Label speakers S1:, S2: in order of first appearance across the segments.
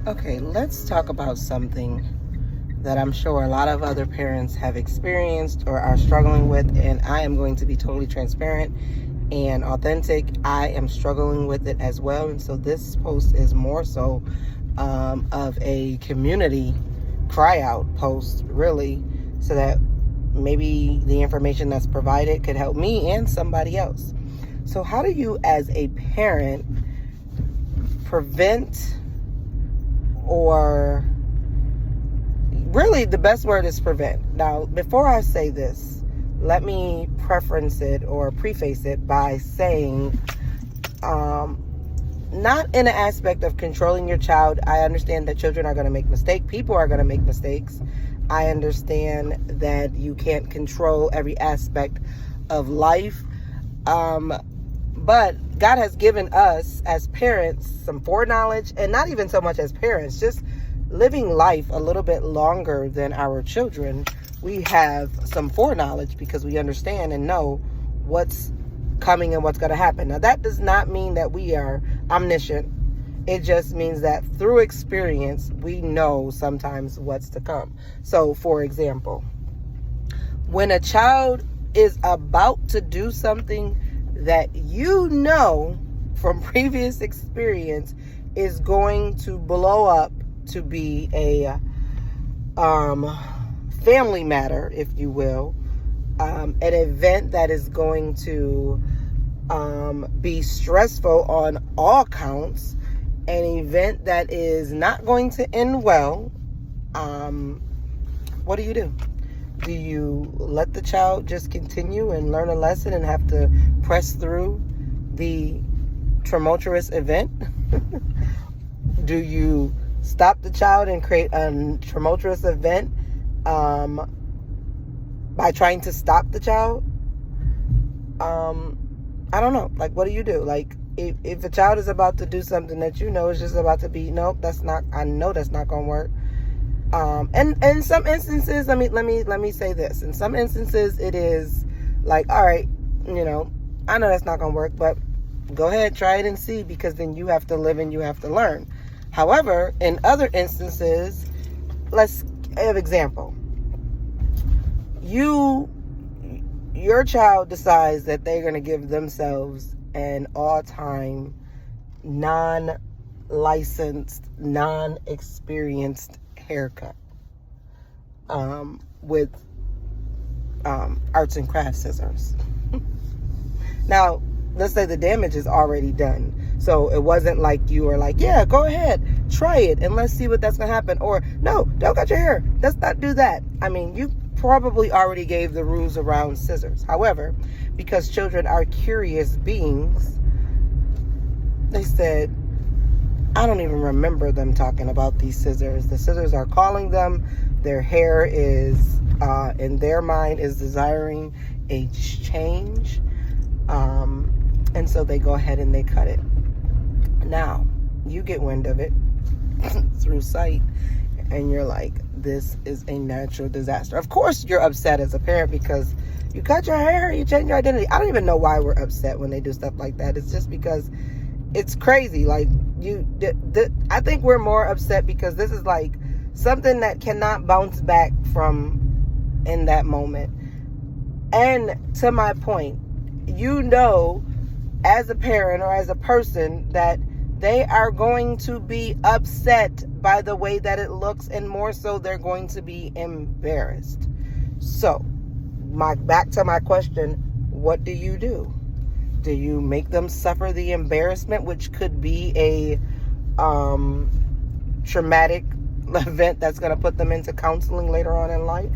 S1: Okay, let's talk about something that I'm sure a lot of other parents have experienced or are struggling with, and I am going to be totally transparent and authentic. I am struggling with it as well, and so this post is more so of a community cry out post, really, so that maybe the information that's provided could help me and somebody else. So how do you as a parent prevent, or really the best word is prevent. Now, before I say this, let me preface it by saying, not in an aspect of controlling your child. I understand that children are going to make mistakes. People are going to make mistakes. I understand that you can't control every aspect of life. But God has given us as parents some foreknowledge, and not even so much as parents, just living life a little bit longer than our children. We have some foreknowledge because we understand and know what's coming and what's going to happen. Now, that does not mean that we are omniscient. It just means that through experience, we know sometimes what's to come. So, for example, when a child is about to do something that you know from previous experience is going to blow up to be a family matter, if you will, an event that is going to be stressful on all counts, an event that is not going to end well, what do you do? Do you let the child just continue and learn a lesson and have to press through the tumultuous event? Do you stop the child and create a tumultuous event by trying to stop the child? I don't know. Like, what do you do? Like, if a child is about to do something that you know is just about to be, nope, I know that's not going to work. And in some instances, let me say this. In some instances, it is like, all right, I know that's not going to work, but go ahead, try it and see, because then you have to live and you have to learn. However, in other instances, let's have example. Your child decides that they're going to give themselves an all-time non-licensed, non-experienced haircut with arts and crafts scissors. Now, let's say the damage is already done. So it wasn't like you were like, yeah, go ahead, try it, and let's see what that's going to happen. Or, no, don't cut your hair. Let's not do that. I mean, you probably already gave the rules around scissors. However, because children are curious beings, they said, I don't even remember them talking about these scissors. The scissors are calling them. Their hair is, in their mind, is desiring a change. And so they go ahead and they cut it. Now, you get wind of it through sight, and you're like, this is a natural disaster. Of course, you're upset as a parent because you cut your hair, you change your identity. I don't even know why we're upset when they do stuff like that. It's just because it's crazy. Like, I think we're more upset because this is like something that cannot bounce back from in that moment. And to my point, as a parent or as a person, that they are going to be upset by the way that it looks, and more so, they're going to be embarrassed. So, back to my question, what do you do? Do you make them suffer the embarrassment, which could be a traumatic event that's going to put them into counseling later on in life?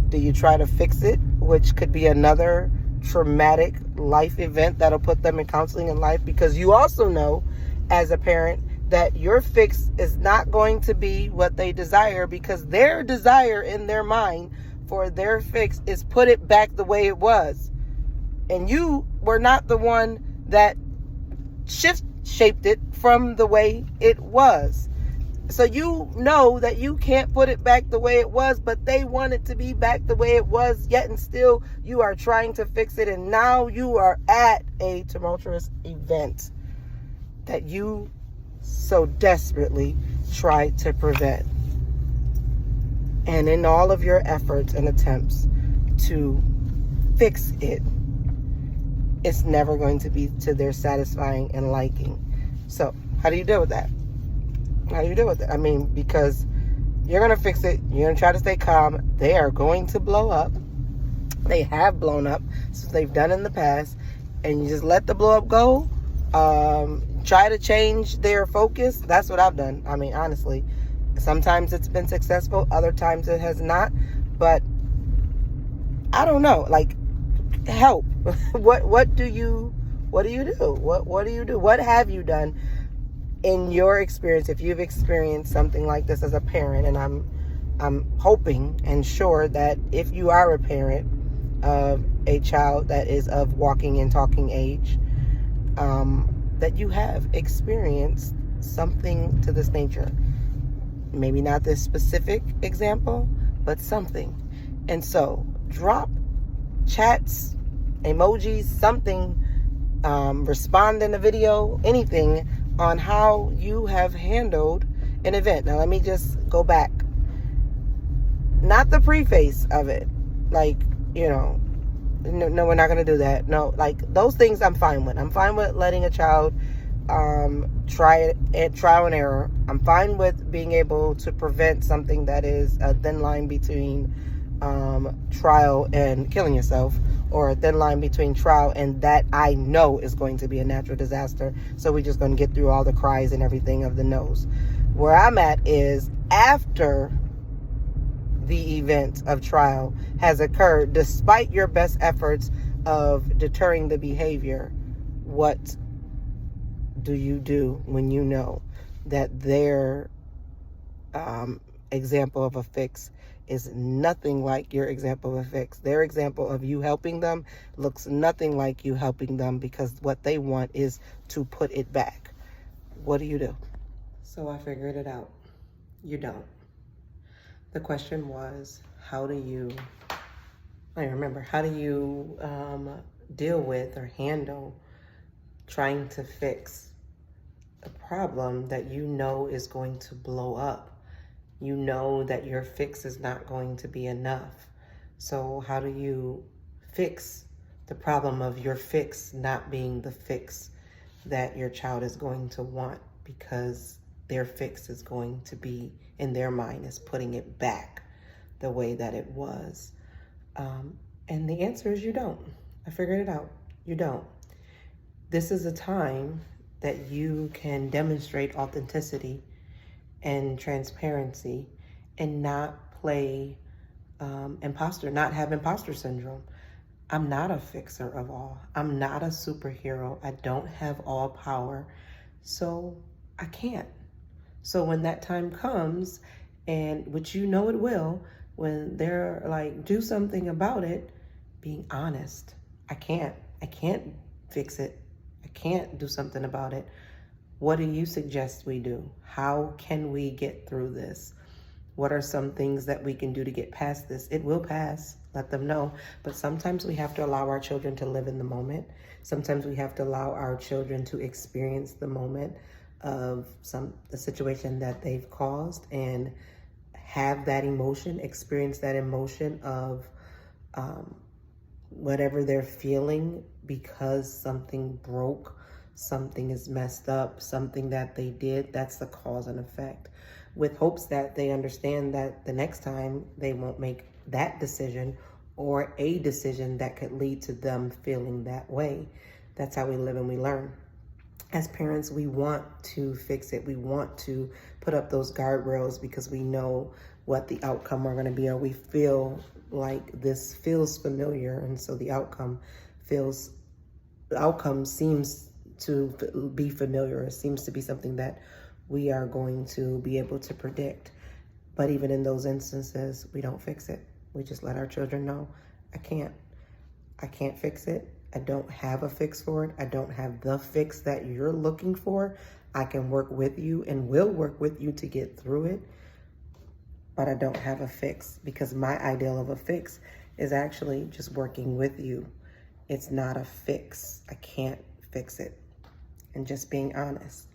S1: Do you try to fix it, which could be another traumatic life event that'll put them in counseling in life? Because you also know, as a parent, that your fix is not going to be what they desire, because their desire in their mind for their fix is put it back the way it was. And you were not the one that shaped it from the way it was. So you know that you can't put it back the way it was, but they want it to be back the way it was, yet and still you are trying to fix it, and now you are at a tumultuous event. that you so desperately try to prevent. And in all of your efforts and attempts to fix it, it's never going to be to their satisfying and liking. So how do you deal with that? How do you deal with it? I mean, because you're going to fix it. You're going to try to stay calm. They are going to blow up. They have blown up, so they've done in the past. And you just let the blow up go. Try to change their focus. That's what I've done. I mean, honestly, sometimes it's been successful. Other times it has not. But I don't know. Like, help. What do you do? What do you do? What have you done in your experience, if you've experienced something like this as a parent? And I'm hoping and sure that if you are a parent of a child that is of walking and talking age, that you have experienced something to this nature. Maybe not this specific example, but something. And so drop chats, emojis, something, respond in a video, anything on how you have handled an event. Now, let me just go back. Not the preface of it. Like, no, we're not going to do that. No, like, those things I'm fine with. I'm fine with letting a child try it, trial and error. I'm fine with being able to prevent something that is a thin line between trial and killing yourself, or a thin line between trial and that I know is going to be a natural disaster. So we're just going to get through all the cries and everything of the no's. Where I'm at is after the event of trial has occurred, despite your best efforts of deterring the behavior, what do you do when you know that their example of a fix is nothing like your example of a fix? Their example of you helping them looks nothing like you helping them, because what they want is to put it back. What do you do? So I figured it out. You don't. The question was, how do you deal with or handle trying to fix a problem that you know is going to blow up? You know that your fix is not going to be enough. So how do you fix the problem of your fix not being the fix that your child is going to want, because their fix is going to be, in their mind, is putting it back the way that it was? And the answer is you don't. I figured it out. You don't. This is a time that you can demonstrate authenticity and transparency and not play imposter, not have imposter syndrome. I'm not a fixer of all. I'm not a superhero. I don't have all power. So I can't. So when that time comes, and which you know it will, when they're like, do something about it, being honest. I can't fix it. I can't do something about it. What do you suggest we do? How can we get through this? What are some things that we can do to get past this? It will pass. Let them know. But sometimes we have to allow our children to live in the moment. Sometimes we have to allow our children to experience the moment of the situation that they've caused, and have that emotion, experience that emotion of whatever they're feeling, because something broke, something is messed up, something that they did. That's the cause and effect, with hopes that they understand that the next time they won't make that decision, or a decision that could lead to them feeling that way. That's how we live and we learn. As parents, we want to fix it. We want to put up those guardrails because we know what the outcome are going to be, or we feel like this feels familiar, and so the outcome seems to be familiar. It seems to be something that we are going to be able to predict. But even in those instances, we don't fix it. We just let our children know, I can't fix it. I don't have a fix for it. I don't have the fix that you're looking for. I can work with you and will work with you to get through it, but I don't have a fix, because my ideal of a fix is actually just working with you. It's not a fix. I can't fix it. and just being honest.